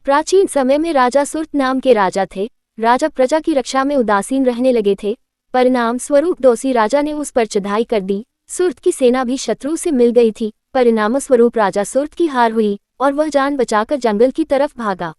प्राचीन समय में राजा सुर्त नाम के राजा थे। राजा प्रजा की रक्षा में उदासीन रहने लगे थे। परिणाम स्वरूप दोषी राजा ने उस पर चढ़ाई कर दी। सुर्त की सेना भी शत्रु से मिल गई थी। परिणाम स्वरूप राजा सुर्त की हार हुई और वह जान बचाकर जंगल की तरफ भागा।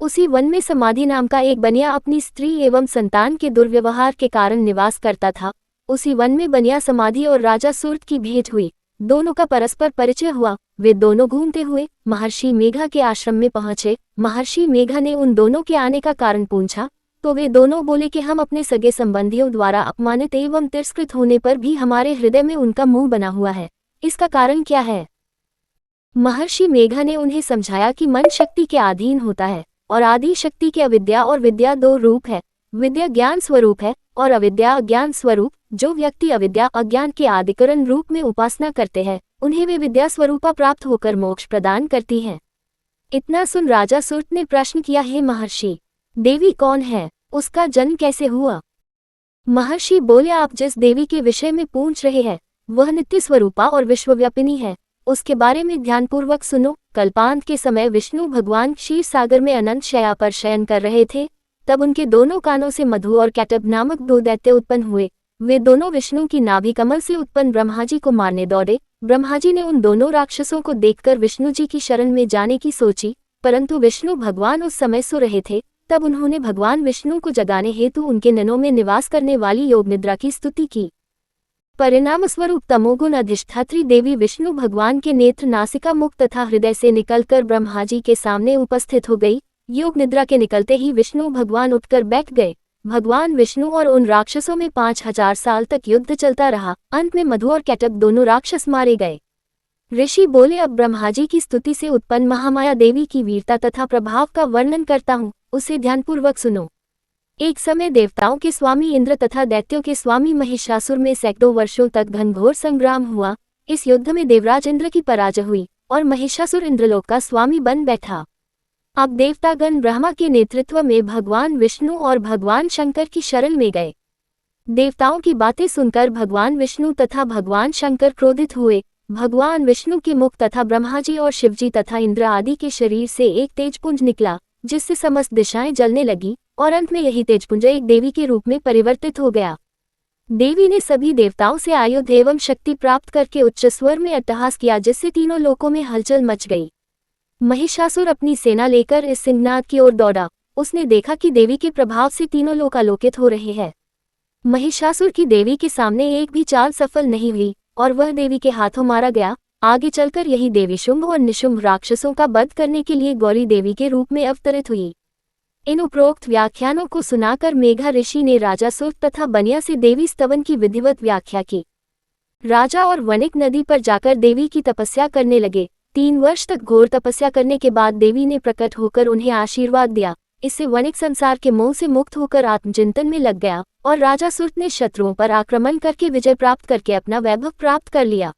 उसी वन में समाधि नाम का एक बनिया अपनी स्त्री एवं संतान के दुर्व्यवहार के कारण निवास करता था। उसी वन में बनिया समाधि और राजा सुर्त की भेंट हुई। दोनों का परस्पर परिचय हुआ। वे दोनों घूमते हुए महर्षि मेघा के आश्रम में पहुंचे। महर्षि मेघा ने उन दोनों के आने का कारण पूछा तो वे दोनों बोले कि हम अपने सगे संबंधियों द्वारा अपमानित एवं तिरस्कृत होने पर भी हमारे हृदय में उनका मुंह बना हुआ है। इसका कारण क्या है? महर्षि मेघा ने उन्हें समझाया कि मन शक्ति के अधीन होता है और आदि शक्ति के अविद्या और विद्या दो रूप है। विद्या ज्ञान स्वरूप है और अविद्या अज्ञान स्वरूप। जो व्यक्ति अविद्या अज्ञान के आदिकरण रूप में उपासना करते हैं उन्हें वे विद्या स्वरूपा प्राप्त होकर मोक्ष प्रदान करती हैं। इतना सुन राजा सुर्त ने प्रश्न किया, हे महर्षि, देवी कौन है? उसका जन्म कैसे हुआ? महर्षि बोले, आप जिस देवी के विषय में पूछ रहे हैं वह नित्य स्वरूपा और विश्वव्यापिनी है। उसके बारे में ध्यानपूर्वक सुनो। कल्पांत के समय विष्णु भगवान क्षीर सागर में अनंत शया पर शयन कर रहे थे। तब उनके दोनों कानों से मधु और कैटब नामक दो दैत्य उत्पन्न हुए। वे दोनों विष्णु की नाभि कमल से उत्पन्न ब्रह्मा जी को मारने दौड़े। ब्रह्मा जी ने उन दोनों राक्षसों को देखकर विष्णु जी की शरण में जाने की सोची, परंतु विष्णु भगवान उस समय सो रहे थे। तब उन्होंने भगवान विष्णु को जगाने हेतु उनके नैनों में निवास करने वाली योग निद्रा की स्तुति की। परिणाम स्वरूप तमोगुण अधिष्ठात्री देवी विष्णु भगवान के नेत्र, नासिका, मुख तथा हृदय से निकलकर ब्रह्मा जी के सामने उपस्थित हो गई। योग निद्रा के निकलते ही विष्णु भगवान उठकर बैठ गए। भगवान विष्णु और उन राक्षसों में 5000 साल तक युद्ध चलता रहा। अंत में मधु और कैटब दोनों राक्षस मारे गए। ऋषि बोले, अब ब्रह्मा जी की स्तुति से उत्पन्न महामाया देवी की वीरता तथा प्रभाव का वर्णन करता हूँ, उसे ध्यानपूर्वक सुनो। एक समय देवताओं के स्वामी इंद्र तथा दैत्यों के स्वामी महिषासुर में सैकड़ों वर्षों तक घनघोर संग्राम हुआ। इस युद्ध में देवराज इंद्र की पराजय हुई और महिषासुर इंद्रलोक का स्वामी बन बैठा। अब देवतागण ब्रह्मा के नेतृत्व में भगवान विष्णु और भगवान शंकर की शरण में गए। देवताओं की बातें सुनकर भगवान विष्णु तथा भगवान शंकर क्रोधित हुए। भगवान विष्णु के मुख तथा ब्रह्मा जी और शिवजी तथा इंद्र आदि के शरीर से एक तेजपुंज निकला, जिससे समस्त दिशाएं जलने लगी और अंत में यही तेजपुंज एक देवी के रूप में परिवर्तित हो गया। देवी ने सभी देवताओं से आयुध एवं शक्ति प्राप्त करके उच्च स्वर में अट्टहास किया, जिससे तीनों लोकों में हलचल मच गई। महिषासुर अपनी सेना लेकर इस सिंहनाद की ओर दौड़ा। उसने देखा कि देवी के प्रभाव से तीनों लोक आलोकित हो रहे हैं। महिषासुर की देवी के सामने एक भी चाल सफल नहीं हुई और वह देवी के हाथों मारा गया। आगे चलकर यही देवी शुंभ और निशुंभ राक्षसों का वध करने के लिए गौरी देवी के रूप में अवतरित हुई। इन उपरोक्त व्याख्यानों को सुनाकर मेघा ऋषि ने राजा सुर्त तथा बनिया से देवी स्तवन की विधिवत व्याख्या की। राजा और वणिक नदी पर जाकर देवी की तपस्या करने लगे। 3 वर्ष तक घोर तपस्या करने के बाद देवी ने प्रकट होकर उन्हें आशीर्वाद दिया। इससे वणिक संसार के मोह से मुक्त होकर आत्मचिंतन में लग गया और राजा सुर्त ने शत्रुओं पर आक्रमण करके विजय प्राप्त करके अपना वैभव प्राप्त कर लिया।